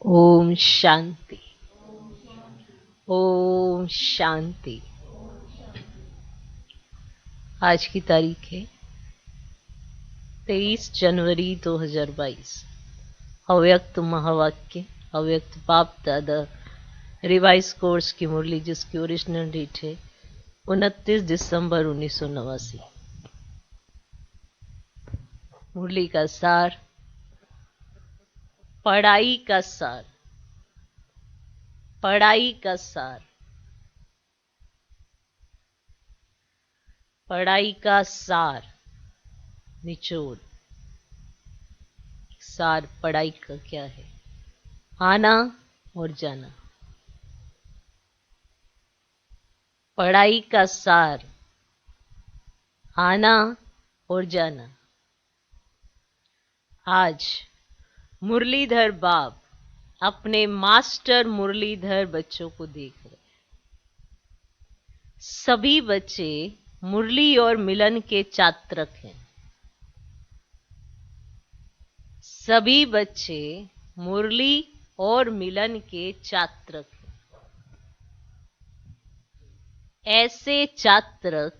ओम शांति। ओम शांति। आज की तारीख है 23 जनवरी 2022। अव्यक्त महावाक्य, अव्यक्त बाप दादा रिवाइज कोर्स की मुरली, जिसकी ओरिजिनल डेट है 29 दिसंबर 1989। मुरली का सार, पढ़ाई का सार, पढ़ाई का सार, पढ़ाई का सार, निचोड़। सार पढ़ाई का क्या है? आना और जाना। पढ़ाई का सार, आना और जाना। आज मुरलीधर बाप अपने मास्टर मुरलीधर बच्चों को देख रहे। सभी बच्चे मुरली और मिलन के चात्रक हैं। सभी बच्चे मुरली और मिलन के चात्रक हैं। ऐसे चात्रक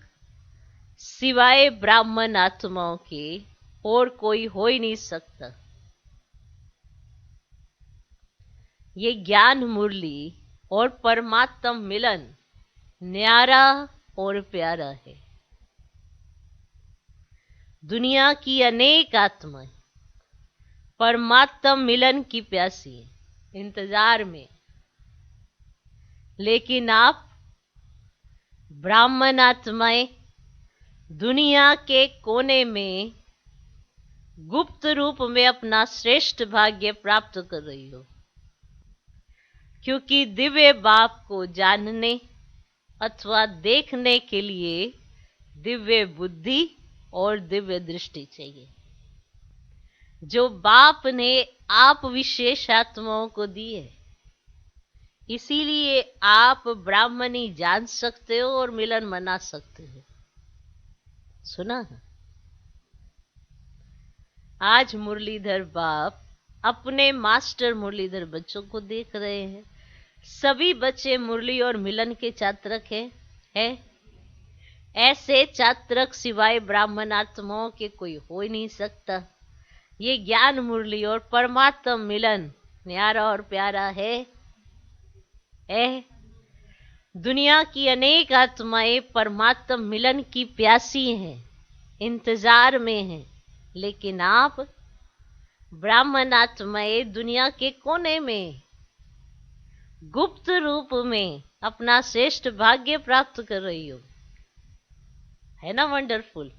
सिवाय ब्राह्मण आत्माओं के और कोई हो ही नहीं सकता। ये ज्ञान मुरली और परमात्मा मिलन न्यारा और प्यारा है। दुनिया की अनेक आत्माएं परमात्मा मिलन की प्यासी है, इंतजार में। लेकिन आप ब्राह्मण आत्माएं दुनिया के कोने में गुप्त रूप में अपना श्रेष्ठ भाग्य प्राप्त कर रही हो, क्योंकि दिव्य बाप को जानने अथवा देखने के लिए दिव्य बुद्धि और दिव्य दृष्टि चाहिए, जो बाप ने आप विशेष आत्माओं को दी है। इसीलिए आप ब्राह्मणी जान सकते हो और मिलन मना सकते हो। सुना है? आज मुरलीधर बाप अपने मास्टर मुरलीधर बच्चों को देख रहे हैं। सभी बच्चे मुरली और मिलन के चात्रक हैं। ऐसे चात्रक सिवाय ब्राह्मण आत्माओं के कोई हो ही नहीं सकता। ये ज्ञान मुरली और परमात्मा मिलन न्यारा और प्यारा है। दुनिया की अनेक आत्माएं परमात्मा मिलन की प्यासी हैं, इंतजार में हैं। लेकिन आप ब्राह्मण आत्माएं दुनिया के कोने में गुप्त रूप में अपना श्रेष्ठ भाग्य प्राप्त कर रही हो। है ना वंडरफुल?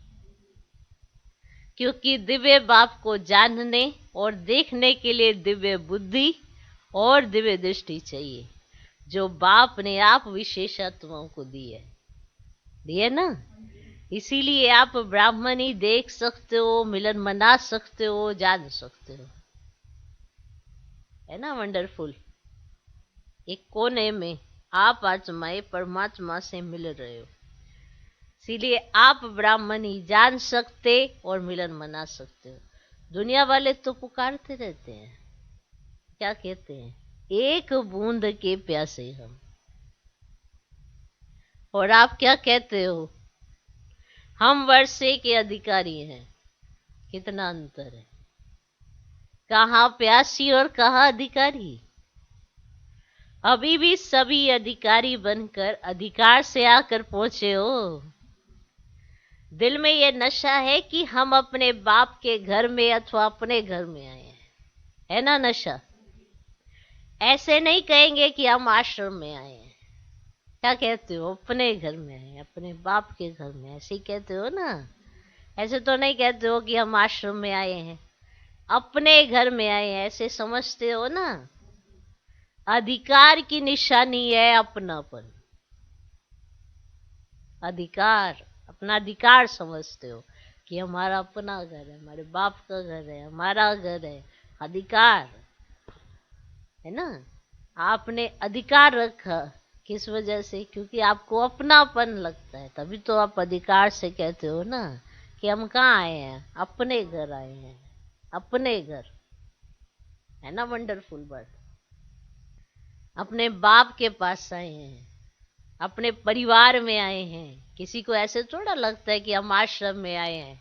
क्योंकि दिव्य बाप को जानने और देखने के लिए दिव्य बुद्धि और दिव्य दृष्टि चाहिए, जो बाप ने आप विशेष आत्माओं को दी है ना। इसीलिए आप ब्राह्मणी देख सकते हो, मिलन मना सकते हो, जान सकते हो। है ना वंडरफुल? एक कोने में आप आत्माएं परमात्मा से मिल रहे हो। इसीलिए आप ब्राह्मणी जान सकते और मिलन मना सकते हो। दुनिया वाले तो पुकारते रहते हैं, क्या कहते हैं? एक बूंद के प्यासे हम। और आप क्या कहते हो? हम वर्षे के अधिकारी हैं। कितना अंतर है! कहाँ प्यासी और कहाँ अधिकारी? अभी भी सभी अधिकारी बनकर अधिकार से आकर पहुंचे हो। दिल में ये नशा है कि हम अपने बाप के घर में अथवा अपने घर में आए हैं। है ना नशा? ऐसे नहीं कहेंगे कि हम आश्रम में आए हैं। क्या कहते हो? अपने घर में आए, अपने बाप के घर में। ऐसे ही कहते हो ना? ऐसे तो नहीं कहते हो कि हम आश्रम में आए हैं, अपने घर में आए हैं। ऐसे समझते हो ना? अधिकार की निशानी है अपनापन। अधिकार, अपना अधिकार समझते हो कि हमारा अपना घर है, हमारे बाप का घर है, हमारा घर है। अधिकार है ना? आपने अधिकार रखा। किस वजह से? क्योंकि आपको अपनापन लगता है, तभी तो आप अधिकार से कहते हो ना कि हम कहाँ आए हैं, अपने घर आए हैं, अपने घर। है ना वंडरफुल बात? अपने बाप के पास आए हैं, अपने परिवार में आए हैं। किसी को ऐसे थोड़ा लगता है कि हम आश्रम में आए हैं।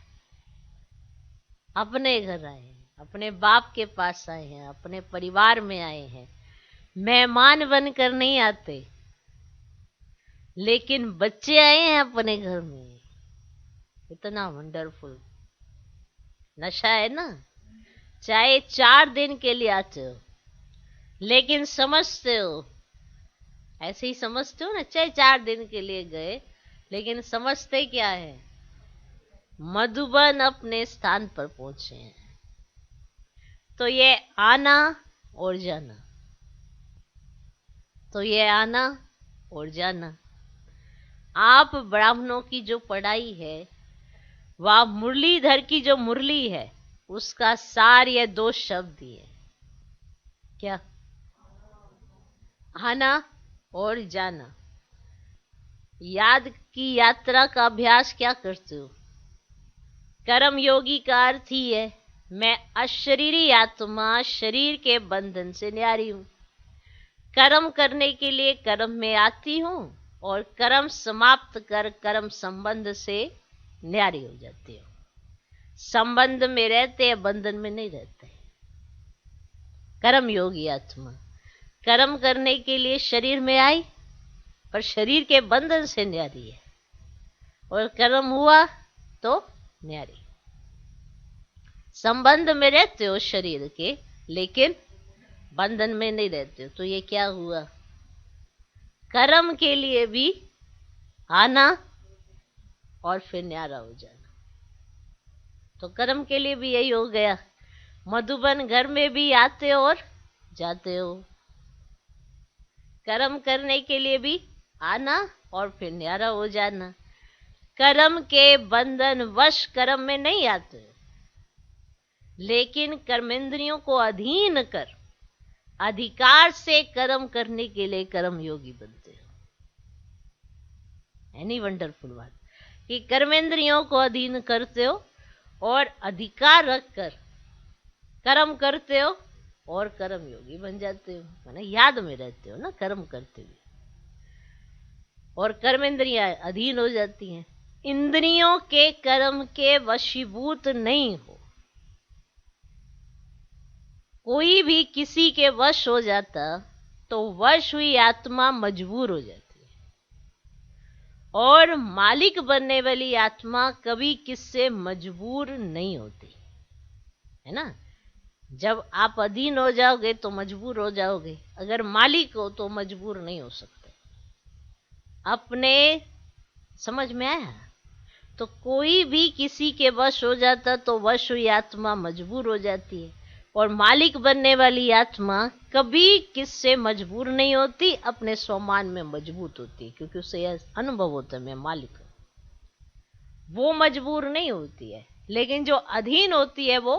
अपने घर आए हैं, अपने बाप के पास आए हैं, अपने परिवार में आए हैं। मेहमान बनकर नहीं आते, लेकिन बच्चे आए हैं अपने घर में। इतना वंडरफुल नशा है ना। चाहे 4 दिन के लिए आते हो, लेकिन समझते हो, ऐसे ही समझते हो ना, चाहे 4 दिन के लिए गए, लेकिन समझते क्या है, मधुबन अपने स्थान पर पहुंचे हैं। तो ये आना और जाना, तो ये आना और जाना। आप ब्राह्मणों की जो पढ़ाई है, वह मुरलीधर की जो मुरली है, उसका सार ये 2 शब्द ही है। क्या? आना और जाना। याद की यात्रा का अभ्यास क्या करते हो? कर्म योगी का अर्थ ही है मैं अशरीरी आत्मा शरीर के बंधन से न्यारी हूं। कर्म करने के लिए कर्म में आती हूं और कर्म समाप्त कर कर्म संबंध से न्यारी हो जाती हूं। संबंध में रहते हैं, बंधन में नहीं रहते। कर्म योगी आत्मा कर्म करने के लिए शरीर में आई, पर शरीर के बंधन से न्यारी है, और कर्म हुआ तो न्यारी। संबंध में रहते हो शरीर के, लेकिन बंधन में नहीं रहते हो। तो ये क्या हुआ? कर्म के लिए भी आना और फिर न्यारा हो जाना। तो कर्म के लिए भी यही हो गया, मधुबन घर में भी आते हो और जाते हो। कर्म करने के लिए भी आना और फिर न्यारा हो जाना। कर्म के बंधन वश कर्म में नहीं आते, लेकिन कर्मेंद्रियों को अधीन कर अधिकार से कर्म करने के लिए कर्म योगी बनते हो। एनी वंडरफुल बात कि कर्मेंद्रियों को अधीन करते हो और अधिकार रखकर कर्म करते हो और कर्म योगी बन जाते हो। माने याद में रहते हो ना कर्म करते हुए, और कर्मेंद्रियां अधीन हो जाती हैं। इंद्रियों के कर्म के वशीभूत नहीं हो। कोई भी किसी के वश हो जाता तो वश हुई आत्मा मजबूर हो जाती है, और मालिक बनने वाली आत्मा कभी किससे मजबूर नहीं होती है ना। जब आप अधीन हो जाओगे तो मजबूर हो जाओगे, अगर मालिक हो तो मजबूर नहीं हो सकते। अपने समझ में आया? तो कोई भी किसी के वश हो जाता तो वश हुई आत्मा मजबूर हो जाती है, और मालिक बनने वाली आत्मा कभी किससे मजबूर नहीं होती, अपने स्वमान में मजबूत होती है, क्योंकि उसे यह अनुभव होता है मैं मालिक हूं। वो मजबूर नहीं होती है, लेकिन जो अधीन होती है वो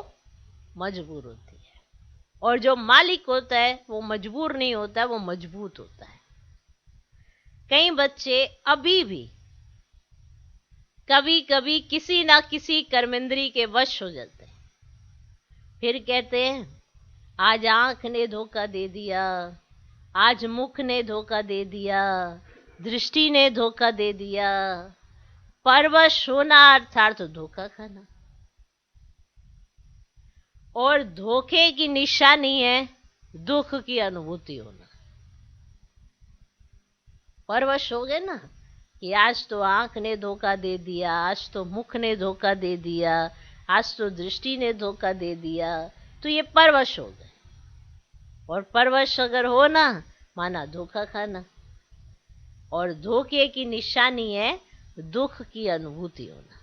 मजबूर होती है, और जो मालिक होता है वो मजबूर नहीं होता है, वो मजबूत होता है। कई बच्चे अभी भी कभी कभी किसी ना किसी कर्मेंद्री के वश हो जाते हैं, फिर कहते हैं आज आंख ने धोखा दे दिया, आज मुख ने धोखा दे दिया, दृष्टि ने धोखा दे दिया। परवश होना अर्थात धोखा खाना, और धोखे की निशानी है दुख की अनुभूति होना। परवश हो गए ना कि आज तो आंख ने धोखा दे दिया, आज तो मुख ने धोखा दे दिया, आज तो दृष्टि ने धोखा दे दिया, तो ये परवश हो गए। और परवश अगर हो ना, माना धोखा खाना, और धोखे की निशानी है दुख की अनुभूति होना।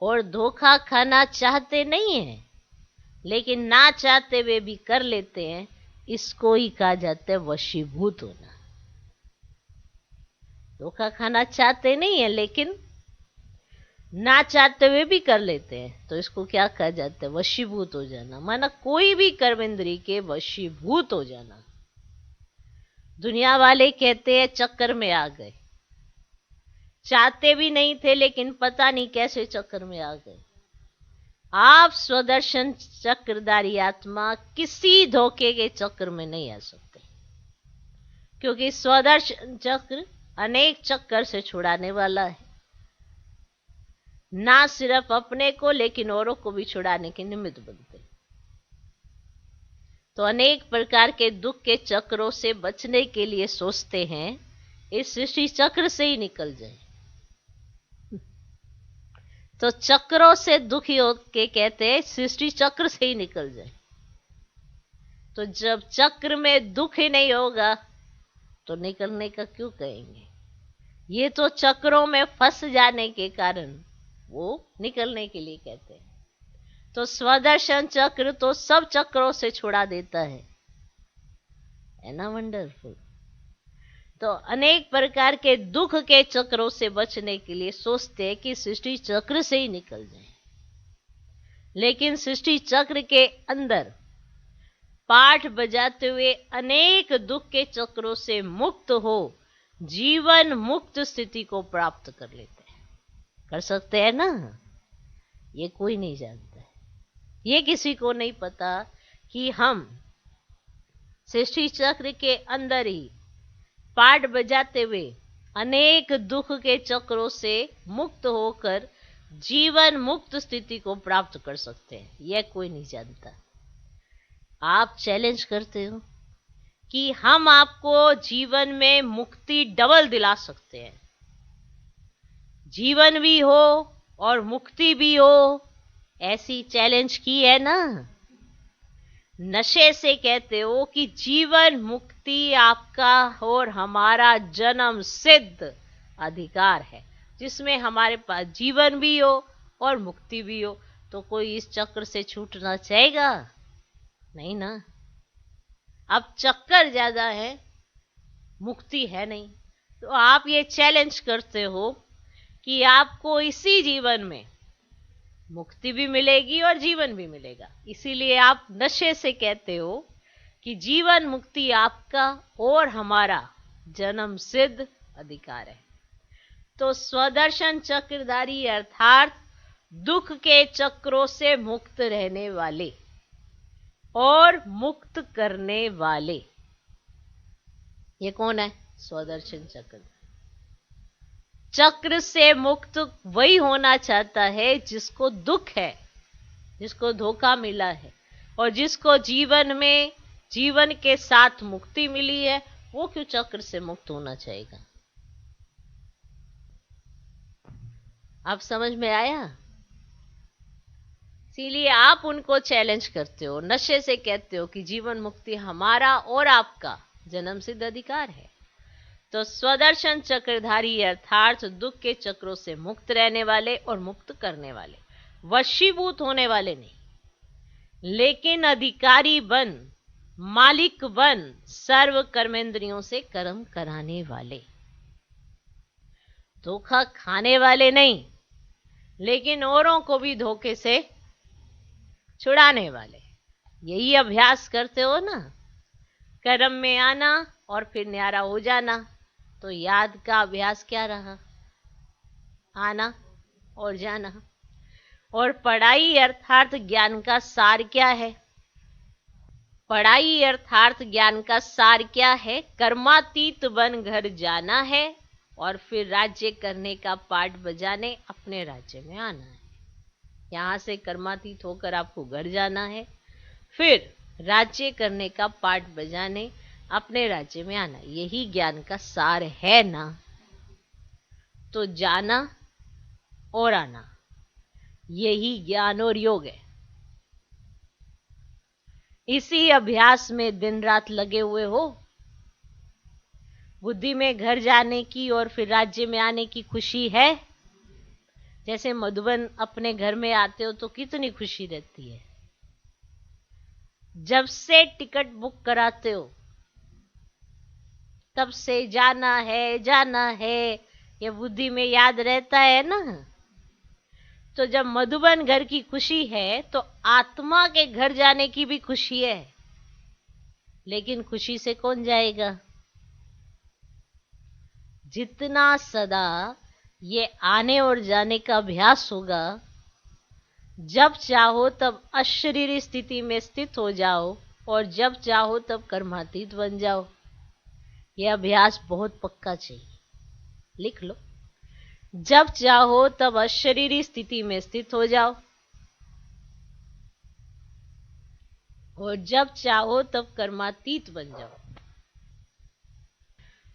और धोखा खाना चाहते नहीं है, लेकिन ना चाहते हुए भी कर लेते हैं, इसको ही कहा जाता है वशीभूत होना। धोखा खाना चाहते नहीं है, लेकिन ना चाहते हुए भी कर लेते हैं, तो इसको क्या कहा जाता है? वशीभूत हो जाना। माना कोई भी कर्मेंद्री के वशीभूत हो जाना। दुनिया वाले कहते हैं चक्कर में आ गए, चाहते भी नहीं थे, लेकिन पता नहीं कैसे चक्कर में आ गए। आप स्वदर्शन चक्रधारी आत्मा किसी धोखे के चक्र में नहीं आ सकते, क्योंकि स्वदर्शन चक्र अनेक चक्कर से छुड़ाने वाला है, ना सिर्फ अपने को लेकिन औरों को भी छुड़ाने के निमित्त बनते। तो अनेक प्रकार के दुख के चक्रों से बचने के लिए सोचते हैं इस सृष्टि चक्र से ही निकल जाए। तो चक्रों से दुखी होके कहते हैं सृष्टि चक्र से ही निकल जाए। तो जब चक्र में दुख ही नहीं होगा तो निकलने का क्यों कहेंगे? ये तो चक्रों में फंस जाने के कारण वो निकलने के लिए कहते हैं। तो स्वदर्शन चक्र तो सब चक्रों से छुड़ा देता है ना वंडरफुल। तो अनेक प्रकार के दुख के चक्रों से बचने के लिए सोचते हैं कि सृष्टि चक्र से ही निकल जाए, लेकिन सृष्टि चक्र के अंदर पाठ बजाते हुए अनेक दुख के चक्रों से मुक्त हो जीवन मुक्त स्थिति को प्राप्त कर लेते हैं। कर सकते हैं ना? ये कोई नहीं जानता है, ये किसी को नहीं पता कि हम सृष्टि चक्र के अंदर ही पाठ बजाते हुए अनेक दुख के चक्रों से मुक्त होकर जीवन मुक्त स्थिति को प्राप्त कर सकते हैं। यह कोई नहीं जानता। आप चैलेंज करते हो कि हम आपको जीवन में मुक्ति डबल दिला सकते हैं, जीवन भी हो और मुक्ति भी हो। ऐसी चैलेंज की है ना? नशे से कहते हो कि जीवन मुक्ति आपका और हमारा जन्म सिद्ध अधिकार है, जिसमें हमारे पास जीवन भी हो और मुक्ति भी हो। तो कोई इस चक्र से छूटना चाहेगा? नहीं ना। अब चक्कर ज्यादा है, मुक्ति है नहीं। तो आप ये चैलेंज करते हो कि आपको इसी जीवन में मुक्ति भी मिलेगी और जीवन भी मिलेगा। इसीलिए आप नशे से कहते हो कि जीवन मुक्ति आपका और हमारा जन्म सिद्ध अधिकार है। तो स्वदर्शन चक्रधारी अर्थात दुख के चक्रों से मुक्त रहने वाले और मुक्त करने वाले, ये कौन है? स्वदर्शन चक्र। चक्र से मुक्त वही होना चाहता है जिसको दुख है, जिसको धोखा मिला है, और जिसको जीवन में जीवन के साथ मुक्ति मिली है, वो क्यों चक्र से मुक्त होना चाहेगा? अब समझ में आया? इसीलिए आप उनको चैलेंज करते हो, नशे से कहते हो कि जीवन मुक्ति हमारा और आपका जन्म सिद्ध अधिकार है। तो स्वदर्शन चक्रधारी अर्थात दुख के चक्रों से मुक्त रहने वाले और मुक्त करने वाले, वशीभूत होने वाले नहीं, लेकिन अधिकारी बन, मालिक बन, सर्व कर्मेंद्रियों से कर्म कराने वाले, धोखा खाने वाले नहीं, लेकिन औरों को भी धोखे से छुड़ाने वाले। यही अभ्यास करते हो ना, कर्म में आना और फिर न्यारा हो जाना। तो याद का अभ्यास क्या रहा? आना और जाना। और पढ़ाई अर्थात ज्ञान का सार क्या है? पढ़ाई अर्थात ज्ञान का सार क्या है? कर्मातीत बन घर जाना है और फिर राज्य करने का पाठ बजाने अपने राज्य में आना है। यहां से कर्मातीत होकर आपको घर जाना है, फिर राज्य करने का पाठ बजाने अपने राज्य में आना। यही ज्ञान का सार है ना? तो जाना और आना, यही ज्ञान और योग है। इसी अभ्यास में दिन रात लगे हुए हो। बुद्धि में घर जाने की और फिर राज्य में आने की खुशी है। जैसे मधुबन अपने घर में आते हो तो कितनी खुशी रहती है। जब से टिकट बुक कराते हो तब से जाना है, ये बुद्धि में याद रहता है ना। तो जब मधुबन घर की खुशी है तो आत्मा के घर जाने की भी खुशी है, लेकिन खुशी से कौन जाएगा? जितना सदा ये आने और जाने का अभ्यास होगा, जब चाहो तब अशरीरी स्थिति में स्थित हो जाओ और जब चाहो तब कर्मातीत बन जाओ। यह अभ्यास बहुत पक्का चाहिए, लिख लो। जब चाहो तब अशरीरी स्थिति में स्थित हो जाओ और जब चाहो तब कर्मातीत बन जाओ।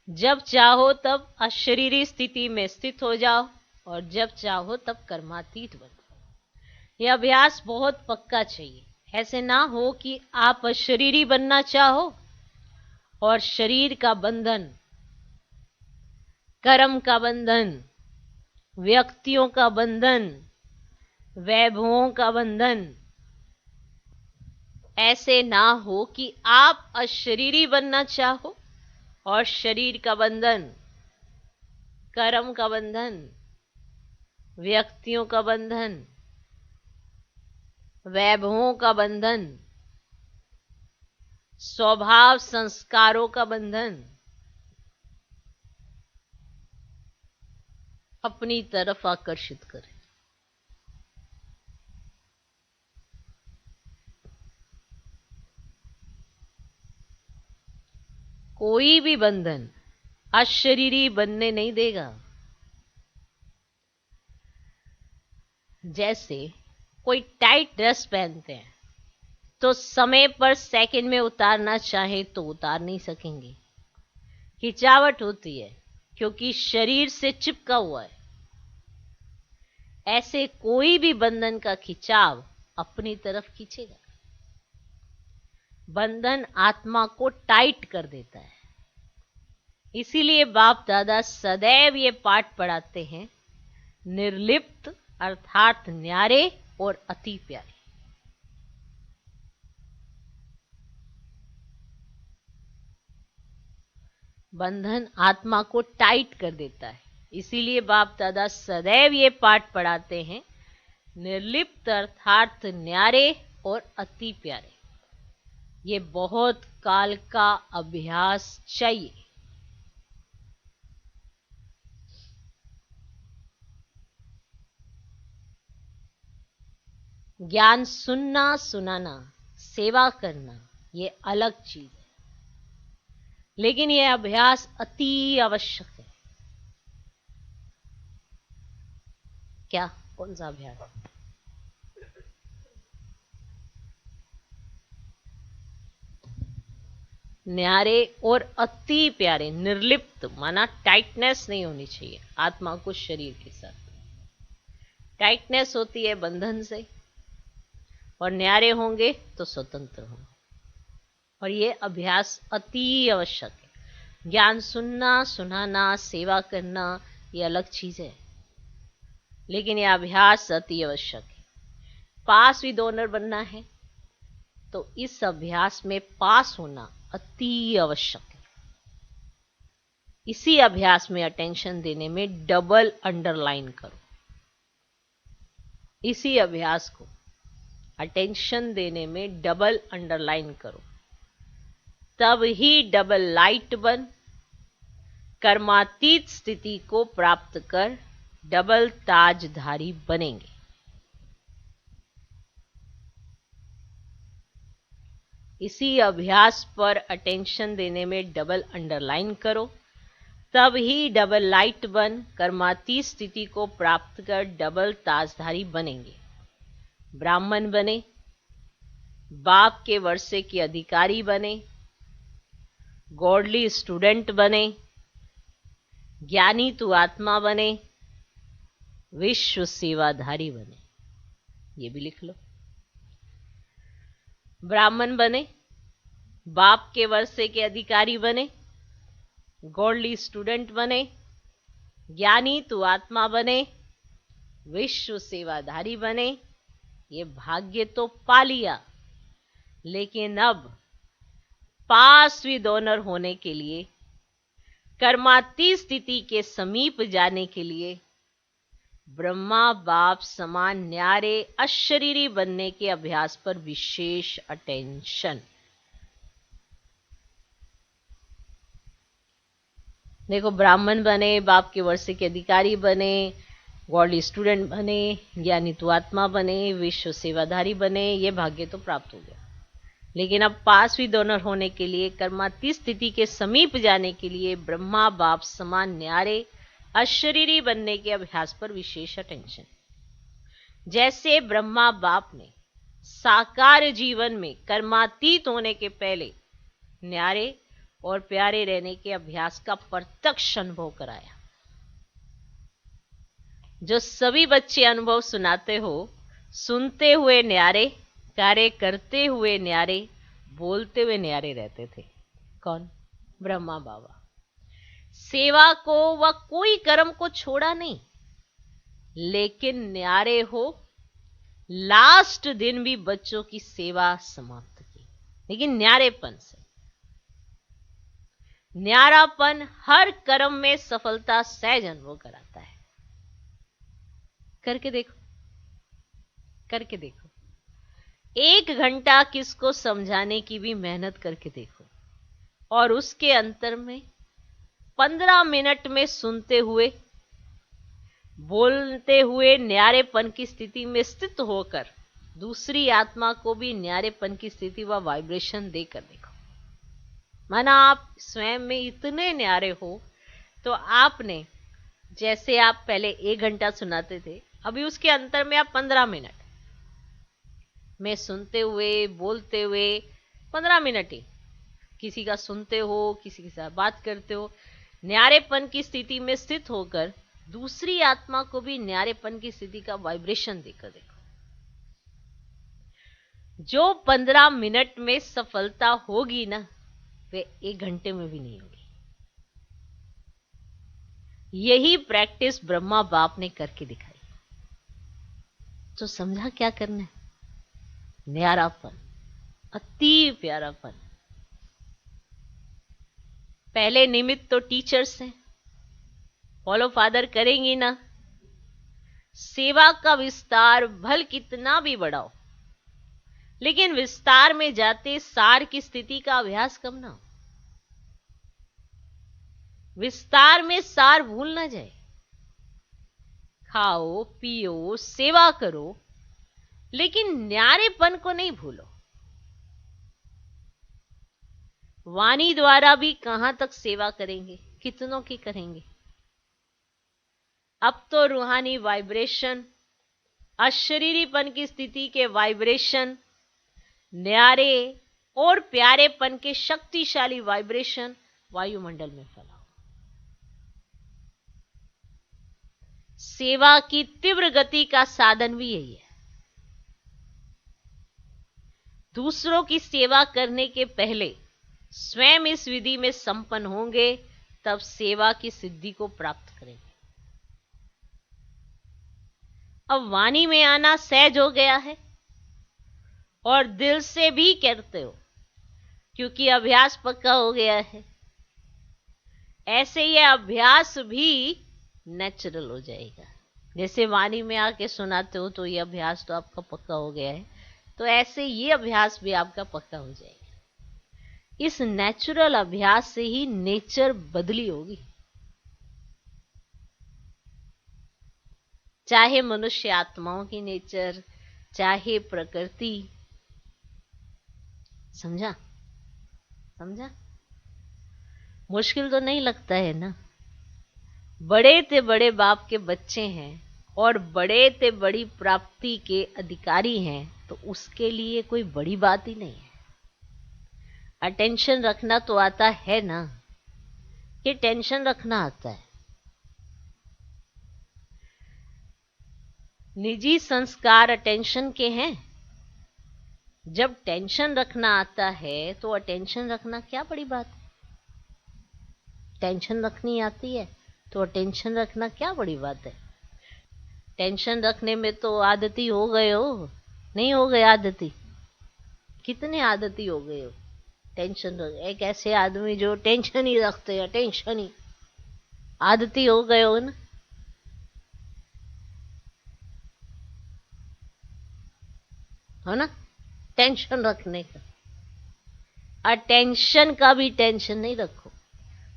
जब चाहो तब अशरीरी स्थिति में स्थित हो जाओ और जब चाहो तब कर्मातीत बन जाओ। यह अभ्यास बहुत पक्का चाहिए। ऐसे ना हो कि आप अशरीरी बनना चाहो और शरीर का बंधन, कर्म का बंधन, व्यक्तियों का बंधन, वैभवों का बंधन, ऐसे ना हो कि आप अशरीरी बनना चाहो और शरीर का बंधन, कर्म का बंधन, व्यक्तियों का बंधन, वैभवों का बंधन, स्वभाव संस्कारों का बंधन अपनी तरफ आकर्षित करें। कोई भी बंधन अशरीरी बनने नहीं देगा। जैसे कोई टाइट ड्रेस पहनते हैं तो समय पर सेकंड में उतारना चाहे तो उतार नहीं सकेंगे, खिंचावट होती है क्योंकि शरीर से चिपका हुआ है। ऐसे कोई भी बंधन का खिंचाव अपनी तरफ खींचेगा। बंधन आत्मा को टाइट कर देता है। इसीलिए बाप दादा सदैव ये पाठ पढ़ाते हैं, निर्लिप्त अर्थात न्यारे और अति प्यारे। बंधन आत्मा को टाइट कर देता है। इसीलिए बाप दादा सदैव ये पाठ पढ़ाते हैं, निर्लिप्त अर्थात न्यारे और अति प्यारे। ये बहुत काल का अभ्यास चाहिए। ज्ञान सुनना, सुनाना, सेवा करना, ये अलग चीज है, लेकिन यह अभ्यास अति आवश्यक है। क्या? कौन सा अभ्यास? न्यारे और अति प्यारे। निर्लिप्त माना टाइटनेस नहीं होनी चाहिए आत्मा को शरीर के साथ। टाइटनेस होती है बंधन से, और न्यारे होंगे तो स्वतंत्र होंगे। और ये अभ्यास अति आवश्यक है। ज्ञान सुनना, सुनाना, सेवा करना, ये अलग चीज है, लेकिन यह अभ्यास अति आवश्यक है। पास विद ऑनर बनना है तो इस अभ्यास में पास होना अति आवश्यक है। इसी अभ्यास में अटेंशन देने में डबल अंडरलाइन करो। इसी अभ्यास को अटेंशन देने में डबल अंडरलाइन करो, तब ही डबल लाइट बन कर्मातीत स्थिति को प्राप्त कर डबल ताजधारी बनेंगे। इसी अभ्यास पर अटेंशन देने में डबल अंडरलाइन करो, तब ही डबल लाइट बन कर्मातीत स्थिति को प्राप्त कर डबल ताजधारी बनेंगे। ब्राह्मण बने, बाप के वर्षे के अधिकारी बने, गॉडली स्टूडेंट बने, ज्ञानी तू आत्मा बने, विश्व सेवाधारी बने। ये भी लिख लो। ब्राह्मण बने, बाप के वर्षे के अधिकारी बने, गॉडली स्टूडेंट बने, ज्ञानी तू आत्मा बने, विश्व सेवाधारी बने। ये भाग्य तो पा लिया, लेकिन अब पास विद ऑनर होने के लिए, कर्मातीत स्थिति के समीप जाने के लिए, ब्रह्मा बाप समान न्यारे अशरीरी बनने के अभ्यास पर विशेष अटेंशन। देखो, ब्राह्मण बने, बाप के वर्षे के अधिकारी बने, गॉडली स्टूडेंट बने, ज्ञानी तो आत्मा बने, विश्व सेवाधारी बने, ये भाग्य तो प्राप्त हो गया। लेकिन अब पास भी डोनर होने के लिए, कर्मातीत स्थिति के समीप जाने के लिए ब्रह्मा बाप समान न्यारे अशरीरी बनने के अभ्यास पर विशेष अटेंशन। जैसे ब्रह्मा बाप ने साकार जीवन में कर्मातीत होने के पहले न्यारे और प्यारे रहने के अभ्यास का प्रत्यक्ष अनुभव कराया। जो सभी बच्चे अनुभव सुनाते हो, सुनते हुए न्यारे, कार्य करते हुए न्यारे, बोलते हुए न्यारे रहते थे। कौन? ब्रह्मा बाबा। सेवा को व कोई कर्म को छोड़ा नहीं, लेकिन न्यारे हो लास्ट दिन भी बच्चों की सेवा समाप्त की, लेकिन न्यारेपन से। न्यारापन हर कर्म में सफलता सहज अनुभव कराता है। करके देखो, करके देखो। 1 घंटा किसको समझाने की भी मेहनत करके देखो, और उसके अंतर में 15 मिनट में सुनते हुए, बोलते हुए न्यारेपन की स्थिति में स्थित होकर दूसरी आत्मा को भी न्यारेपन की स्थिति व वाइब्रेशन देकर देखो। माना आप स्वयं में इतने न्यारे हो, तो आपने, जैसे आप पहले 1 घंटा सुनाते थे, अभी उसके अंतर में आप 15 मिनट में सुनते हुए, बोलते हुए, 15 मिनट ही किसी का सुनते हो, किसी के साथ बात करते हो, न्यारेपन की स्थिति में स्थित होकर दूसरी आत्मा को भी न्यारेपन की स्थिति का वाइब्रेशन देकर देखो। जो 15 मिनट में सफलता होगी ना, वे 1 घंटे में भी नहीं होगी। यही प्रैक्टिस ब्रह्मा बाप ने करके दिखाई। तो समझा क्या करना है? न्यारापन, अति प्यारापन। पहले निमित्त तो टीचर्स हैं, फॉलो फादर करेंगी ना। सेवा का विस्तार भल कितना भी बढ़ाओ, लेकिन विस्तार में जाते सार की स्थिति का अभ्यास कम ना हो। विस्तार में सार भूल ना जाए। खाओ पियो सेवा करो, लेकिन न्यारेपन को नहीं भूलो। वाणी द्वारा भी कहां तक सेवा करेंगे, कितनों की करेंगे। अब तो रूहानी वाइब्रेशन, अशरीरीपन की स्थिति के वाइब्रेशन, न्यारे और प्यारेपन के शक्तिशाली वाइब्रेशन वायुमंडल में फैलाओ। सेवा की तीव्र गति का साधन भी यही है। दूसरों की सेवा करने के पहले स्वयं इस विधि में संपन्न होंगे, तब सेवा की सिद्धि को प्राप्त करेंगे। अब वाणी में आना सहज हो गया है, और दिल से भी करते हो, क्योंकि अभ्यास पक्का हो गया है। ऐसे ये अभ्यास भी नेचुरल हो जाएगा। जैसे वाणी में आके सुनाते हो, तो ये अभ्यास तो आपका पक्का हो गया है, तो ऐसे ये अभ्यास भी आपका पक्का हो जाएगा। इस नेचुरल अभ्यास से ही नेचर बदली होगी। चाहे मनुष्य आत्माओं की नेचर, चाहे प्रकृति। समझा? समझा? मुश्किल तो नहीं लगता है ना। बड़े ते बड़े बाप के बच्चे हैं और बड़े ते बड़ी प्राप्ति के अधिकारी हैं, तो उसके लिए कोई बड़ी बात ही नहीं है। अटेंशन रखना तो आता है ना, कि टेंशन रखना आता है। निजी संस्कार अटेंशन के हैं। जब टेंशन रखना आता है, तो अटेंशन रखना क्या बड़ी बात है। टेंशन रखनी आती है तो अटेंशन रखना क्या बड़ी बात है। टेंशन रखने में तो आदती हो गए हो, नहीं हो गए आदती? कितने आदती हो गए हो टेंशन। एक ऐसे आदमी जो टेंशन ही रखते हैं, टेंशन ही आदती हो गए हो ना। हो ना, टेंशन रखने का। अटेंशन का भी टेंशन नहीं रखो,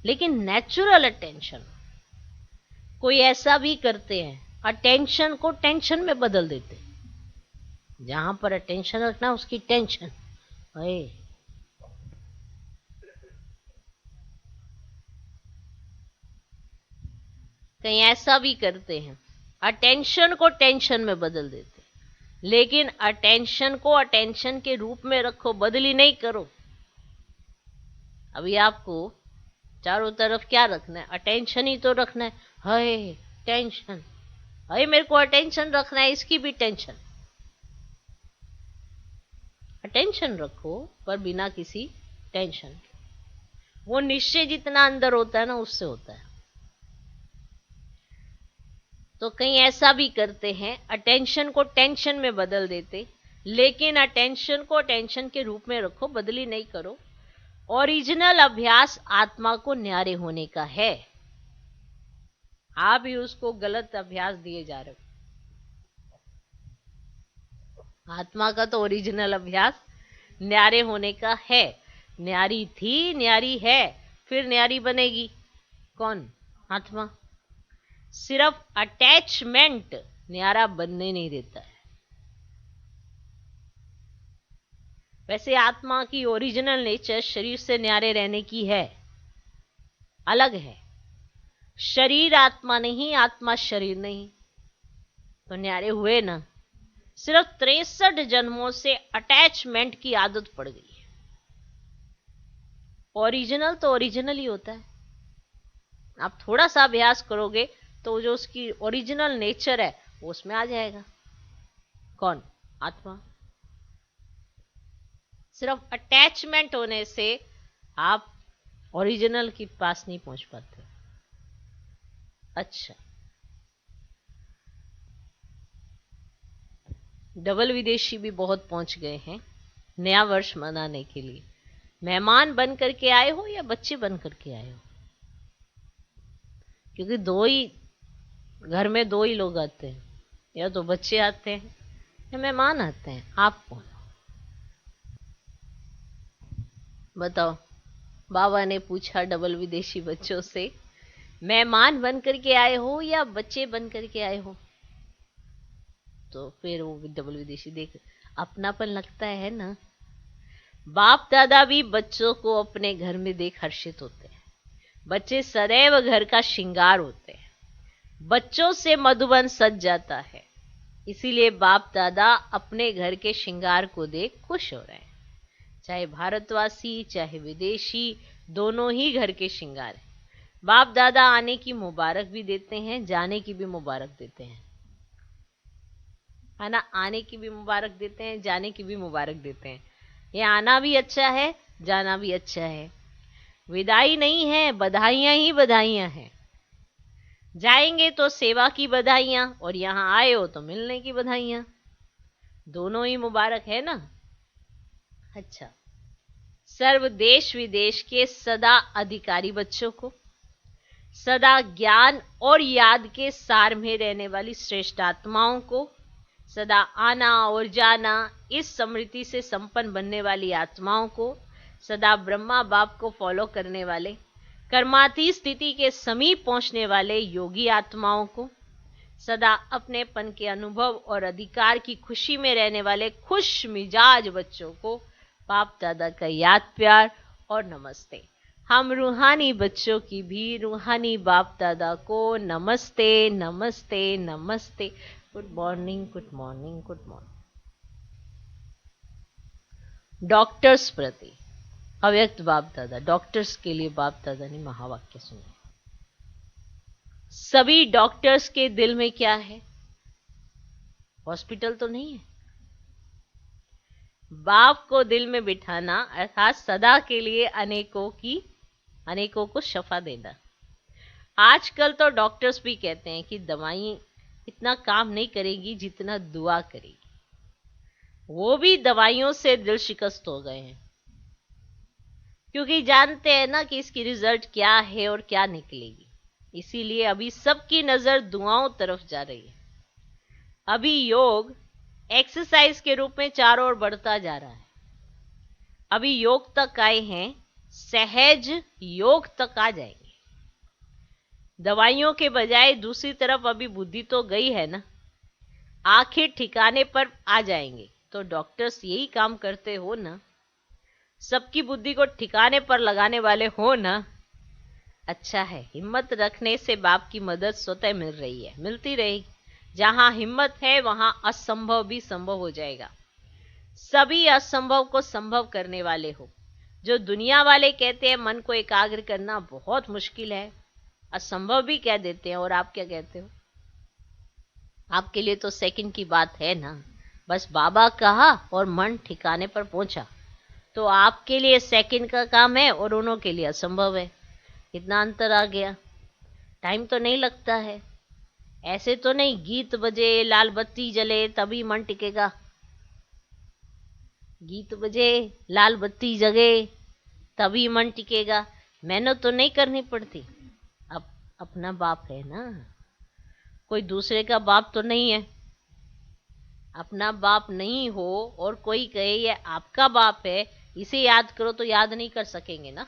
लेकिन नेचुरल अटेंशन। कोई ऐसा भी करते हैं अटेंशन को टेंशन में बदल देते। जहां पर अटेंशन रखना उसकी टेंशन। कहीं ऐसा भी करते हैं, अटेंशन को टेंशन में बदल देते, लेकिन अटेंशन को अटेंशन के रूप में रखो, बदली नहीं करो। अभी आपको चारों तरफ क्या रखना है? अटेंशन ही तो रखना है। हाय टेंशन, हाय मेरे को अटेंशन रखना है, इसकी भी टेंशन। अटेंशन रखो पर बिना किसी टेंशन। वो निश्चय जितना अंदर होता है ना, उससे होता है। तो कहीं ऐसा भी करते हैं, अटेंशन को टेंशन में बदल देते, लेकिन अटेंशन को अटेंशन के रूप में रखो, बदली नहीं करो। ओरिजिनल अभ्यास आत्मा को न्यारे होने का है। आप ही उसको गलत अभ्यास दिए जा रहे हो। आत्मा का तो ओरिजिनल अभ्यास न्यारे होने का है। न्यारी थी, न्यारी है, फिर न्यारी बनेगी। कौन? आत्मा। सिर्फ अटैचमेंट न्यारा बनने नहीं देता है। वैसे आत्मा की ओरिजिनल नेचर शरीर से न्यारे रहने की है, अलग है। शरीर आत्मा नहीं, आत्मा शरीर नहीं, तो न्यारे हुए ना। सिर्फ 63 जन्मों से अटैचमेंट की आदत पड़ गई है। ओरिजिनल तो ओरिजिनल ही होता है। आप थोड़ा सा अभ्यास करोगे तो जो उसकी ओरिजिनल नेचर है वो उसमें आ जाएगा। कौन? आत्मा। सिर्फ अटैचमेंट होने से आप ओरिजिनल के पास नहीं पहुंच पाते। अच्छा, डबल विदेशी भी बहुत पहुंच गए हैं नया वर्ष मनाने के लिए। मेहमान बन करके आए हो या बच्चे बन करके आए हो? क्योंकि घर में दो ही लोग आते हैं, या तो बच्चे आते हैं या मेहमान आते हैं। आप कौन बताओ? बाबा ने पूछा डबल विदेशी बच्चों से, मेहमान बन करके आए हो या बच्चे बन करके आए हो? तो फिर वो डबल विदेशी देख, अपनापन लगता है ना। बाप दादा भी बच्चों को अपने घर में देख हर्षित होते हैं। बच्चे सदैव घर का श्रृंगार होते हैं। बच्चों से मधुबन सज जाता है, इसीलिए बाप दादा अपने घर के श्रृंगार को देख खुश हो रहे हैं। चाहे भारतवासी चाहे विदेशी, दोनों ही घर के श्रृंगार हैं। बाप दादा आने की मुबारक भी देते हैं, जाने की भी मुबारक देते हैं, है ना। आने की भी मुबारक देते हैं, जाने की भी मुबारक देते हैं। ये आना भी अच्छा है, जाना भी अच्छा है। विदाई नहीं है, बधाइयां ही बधाइयां हैं। जाएंगे तो सेवा की बधाइयां, और यहां आए हो तो मिलने की बधाइयां। दोनों ही मुबारक है ना। अच्छा, सर्व देश विदेश के सदा अधिकारी बच्चों को, सदा ज्ञान और याद के सार में रहने वाली श्रेष्ठ आत्माओं को, सदा आना और जाना इस समृद्धि से संपन्न बनने वाली आत्माओं को, सदा ब्रह्मा बाप को फॉलो करने वाले, कर्माती स्थिति के समीप पहुंचने वाले योगी आत्माओं को, सदा अपनेपन के अनुभव और अधिकार की खुशी में रहने वाले खुश मिजाज बच्चों को बाप दादा का याद प्यार और नमस्ते। हम रूहानी बच्चों की भी रूहानी बाप दादा को नमस्ते नमस्ते नमस्ते। Good morning good morning good morning. Doctors प्रति अव्यक्त बाप दादा, डॉक्टर्स के लिए बाप दादा ने महावाक्य सुने। सभी डॉक्टर्स के दिल में क्या है? हॉस्पिटल तो नहीं है। बाप को दिल में बिठाना अर्थात सदा के लिए अनेकों को शफा देना। आजकल तो डॉक्टर्स भी कहते हैं कि दवाई इतना काम नहीं करेगी जितना दुआ करेगी। वो भी दवाइयों से दिल शिकस्त हो गए हैं, क्योंकि जानते हैं ना कि इसकी रिजल्ट क्या है और क्या निकलेगी। इसीलिए अभी सबकी नजर दुआओं तरफ जा रही है। अभी योग एक्सरसाइज के रूप में चारों ओर बढ़ता जा रहा है। अभी योग तक आए हैं, सहज योग तक आ जाएंगे। दवाइयों के बजाय दूसरी तरफ अभी बुद्धि तो गई है ना, आखिर ठिकाने पर आ जाएंगे। तो डॉक्टर्स यही काम करते हो ना, सबकी बुद्धि को ठिकाने पर लगाने वाले हो ना। अच्छा है, हिम्मत रखने से बाप की मदद स्वतः मिल रही है, मिलती रहेगी। जहां हिम्मत है वहां असंभव भी संभव हो जाएगा। सभी असंभव को संभव करने वाले हो। जो दुनिया वाले कहते हैं मन को एकाग्र करना बहुत मुश्किल है, असंभव भी कह देते हैं, और आप क्या कहते हो? आपके लिए तो सेकंड की बात है ना, बस बाबा कहा और मन ठिकाने पर पहुंचा। तो आपके लिए सेकंड का काम है और उन्हों के लिए असंभव है। कितना अंतर आ गया। टाइम तो नहीं लगता है। ऐसे तो नहीं गीत बजे लाल बत्ती जले तभी मन टिकेगा। गीत बजे लाल बत्ती जगे तभी मन टिकेगा। मेहनत तो नहीं करनी पड़ती। अब अपना बाप है ना, कोई दूसरे का बाप तो नहीं है। अपना बाप नहीं हो और कोई कहे ये आपका बाप है, इसे याद करो, तो याद नहीं कर सकेंगे ना।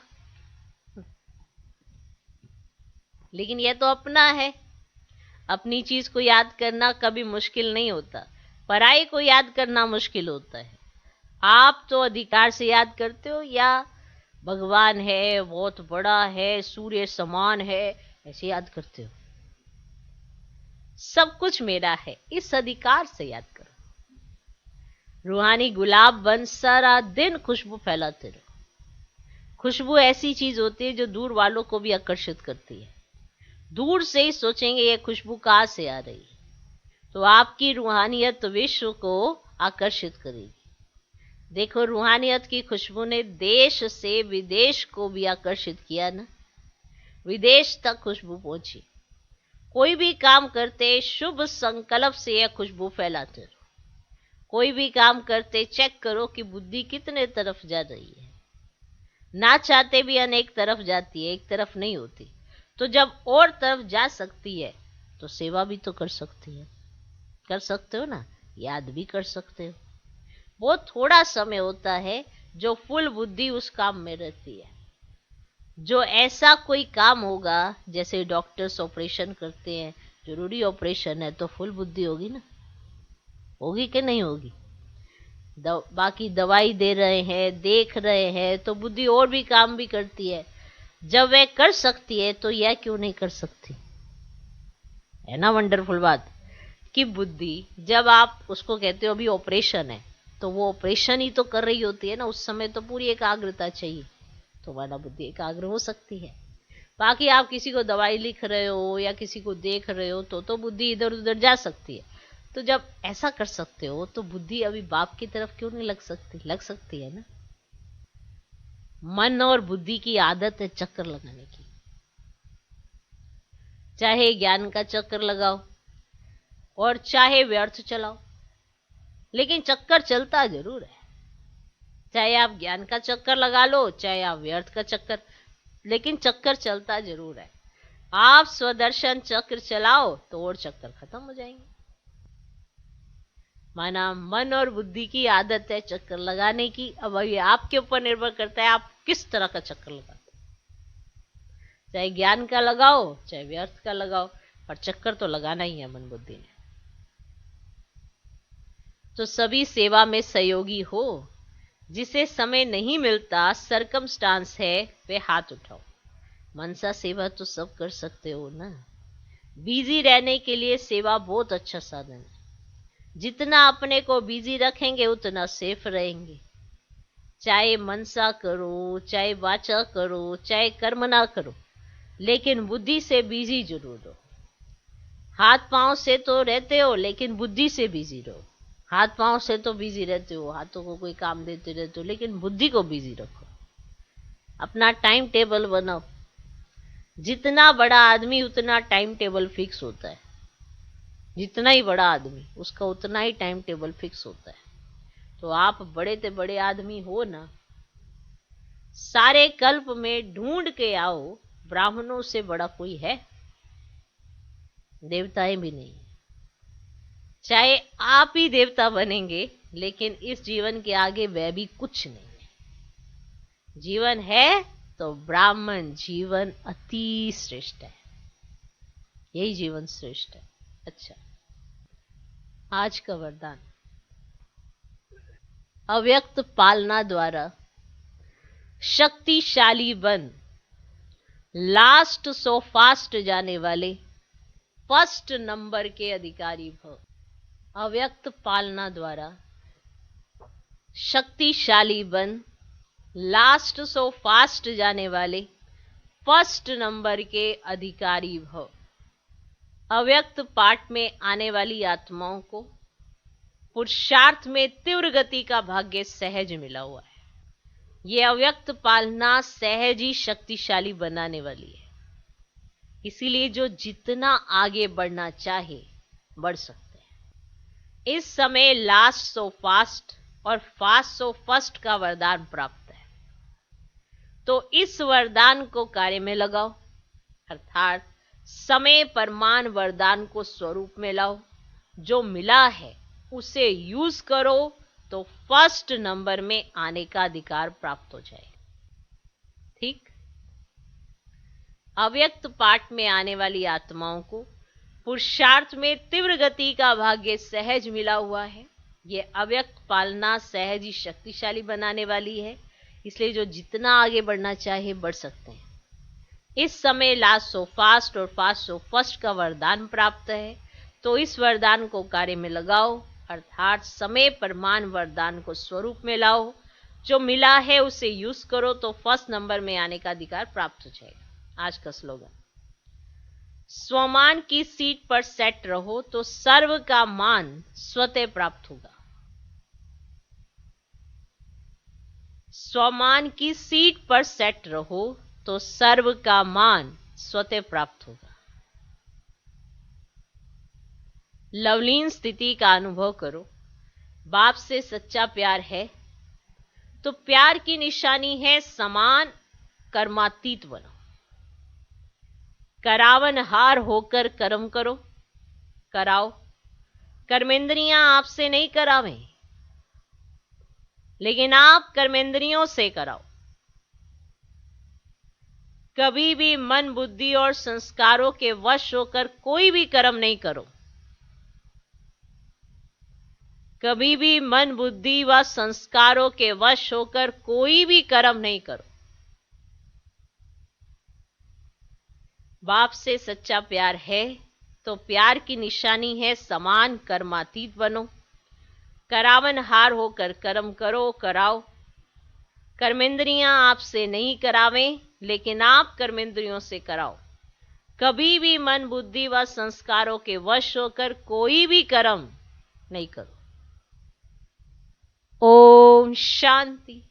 लेकिन ये तो अपना है। अपनी चीज को याद करना कभी मुश्किल नहीं होता, पराई को याद करना मुश्किल होता है। आप तो अधिकार से याद करते हो, या भगवान है, बहुत बड़ा है, सूर्य समान है, ऐसे याद करते हो। सब कुछ मेरा है, इस अधिकार से याद करो। रूहानी गुलाब बन सारा दिन खुशबू फैलाते रहो। खुशबू ऐसी चीज होती है जो दूर वालों को भी आकर्षित करती है। दूर से ही सोचेंगे ये खुशबू कहाँ से आ रही है, तो आपकी रूहानियत विश्व को आकर्षित करेगी। देखो, रूहानियत की खुशबू ने देश से विदेश को भी आकर्षित किया ना। विदेश तक खुशबू पहुंची। कोई भी काम करते शुभ संकल्प से यह खुशबू फैलाते रहो। कोई भी काम करते चेक करो कि बुद्धि कितने तरफ जा रही है। ना चाहते भी अनेक तरफ जाती है, एक तरफ नहीं होती। तो जब और तरफ जा सकती है तो सेवा भी तो कर सकती है। कर सकते हो ना, याद भी कर सकते हो। बहुत थोड़ा समय होता है जो फुल बुद्धि उस काम में रहती है। जो ऐसा कोई काम होगा, जैसे डॉक्टर्स ऑपरेशन करते हैं, जरूरी ऑपरेशन है, तो फुल बुद्धि होगी ना। होगी कि नहीं होगी? बाकी दवाई दे रहे हैं, देख रहे हैं, तो बुद्धि और भी काम भी करती है। जब वह कर सकती है तो यह क्यों नहीं कर सकती? है ना वंडरफुल बात कि बुद्धि, जब आप उसको कहते हो अभी ऑपरेशन है, तो वो ऑपरेशन ही तो कर रही होती है ना। उस समय तो पूरी एकाग्रता चाहिए, तो वाला बुद्धि एकाग्र हो सकती है। बाकी आप किसी को दवाई लिख रहे हो या किसी को देख रहे हो तो बुद्धि इधर उधर जा सकती है। तो जब ऐसा कर सकते हो तो बुद्धि अभी बाप की तरफ क्यों नहीं लग सकती? लग सकती है ना। मन और बुद्धि की आदत है चक्कर लगाने की। चाहे ज्ञान का चक्कर लगाओ और चाहे व्यर्थ चलाओ, लेकिन चक्कर चलता जरूर है। चाहे आप ज्ञान का चक्कर लगा लो, चाहे आप व्यर्थ का चक्कर, लेकिन चक्कर चलता जरूर है। आप स्वदर्शन चक्र चलाओ तो और चक्कर खत्म हो जाएंगे। माना मन और बुद्धि की आदत है चक्कर लगाने की। अब ये आपके ऊपर निर्भर करता है आप किस तरह का चक्कर लगाते हो। चाहे ज्ञान का लगाओ चाहे व्यर्थ का लगाओ, पर चक्कर तो लगाना ही है मन बुद्धि ने। तो सभी सेवा में सहयोगी हो। जिसे समय नहीं मिलता, सरकमस्टांस है, वे हाथ उठाओ। मनसा सेवा तो सब कर सकते हो ना। बिजी रहने के लिए सेवा बहुत अच्छा साधन है। जितना अपने को बिजी रखेंगे उतना सेफ रहेंगे। चाहे मनसा करो, चाहे वाचा करो, चाहे कर्म ना करो, लेकिन बुद्धि से बिजी जरूर रहो। हाथ पांव से तो रहते हो लेकिन बुद्धि से बिजी रहो। हाथ पांव से तो बिजी रहते हो, हाथों को कोई काम देते रहते हो, लेकिन बुद्धि को बिजी रखो। अपना टाइम टेबल बनाओ। जितना बड़ा आदमी उतना टाइम टेबल फिक्स होता है। जितना ही बड़ा आदमी उसका उतना ही टाइम टेबल फिक्स होता है। तो आप बड़े से बड़े आदमी हो ना, सारे कल्प में ढूंढ के आओ, ब्राह्मणों से बड़ा कोई है? देवताएं भी नहीं। चाहे आप ही देवता बनेंगे, लेकिन इस जीवन के आगे वह भी कुछ नहीं है। जीवन है तो ब्राह्मण जीवन अति श्रेष्ठ है। यही जीवन श्रेष्ठ है। अच्छा, आज का वरदान, अव्यक्त पालना द्वारा शक्तिशाली बन, लास्ट सो फास्ट जाने वाले फर्स्ट नंबर के अधिकारी भव। अव्यक्त पालना द्वारा शक्तिशाली बन, लास्ट सो फास्ट जाने वाले फर्स्ट नंबर के अधिकारी भव। अव्यक्त पाठ में आने वाली आत्माओं को पुरुषार्थ में तीव्र गति का भाग्य सहज मिला हुआ है। ये अव्यक्त पालना सहज ही शक्तिशाली बनाने वाली है। इसीलिए जो जितना आगे बढ़ना चाहे बढ़ सकते हैं। इस समय लास्ट सो फास्ट और फास्ट सो फर्स्ट का वरदान प्राप्त है, तो इस वरदान को कार्य में लगाओ, अर्थात समय परमान वरदान को स्वरूप में लाओ। जो मिला है उसे यूज करो तो फर्स्ट नंबर में आने का अधिकार प्राप्त हो जाए। ठीक, अव्यक्त पाठ में आने वाली आत्माओं को पुरुषार्थ में तीव्र गति का भाग्य सहज मिला हुआ है। यह अव्यक्त पालना सहज ही शक्तिशाली बनाने वाली है, इसलिए जो जितना आगे बढ़ना चाहे बढ़ सकते हैं। इस समय लास्ट सो फास्ट और फास्ट सो फर्स्ट का वरदान प्राप्त है, तो इस वरदान को कार्य में लगाओ, अर्थात समय परमान वरदान को स्वरूप में लाओ। जो मिला है उसे यूज करो तो फर्स्ट नंबर में आने का अधिकार प्राप्त हो जाएगा। आज का स्लोगन, स्वमान की सीट पर सेट रहो तो सर्व का मान स्वतः प्राप्त होगा। स्वमान की सीट पर सेट रहो तो सर्व का मान स्वतः प्राप्त होगा। लवलीन स्थिति का अनुभव करो। बाप से सच्चा प्यार है तो प्यार की निशानी है समान कर्मातीत बनो। करावनहार होकर कर्म करो, कराओ। कर्मेंद्रियां आपसे नहीं करावें, लेकिन आप कर्मेंद्रियों से कराओ। कभी भी मन, बुद्धि और संस्कारों के वश होकर कोई भी कर्म नहीं करो। कभी भी मन, बुद्धि व संस्कारों के वश होकर कोई भी कर्म नहीं करो। बाप से सच्चा प्यार है तो प्यार की निशानी है समान कर्मातीत बनो। करावनहार होकर कर्म करो, कराओ। कर्मेंद्रियां आपसे नहीं करावें, लेकिन आप कर्मेंद्रियों से कराओ। कभी भी मन, बुद्धि व संस्कारों के वश होकर कोई भी कर्म नहीं करो। ओम शांति।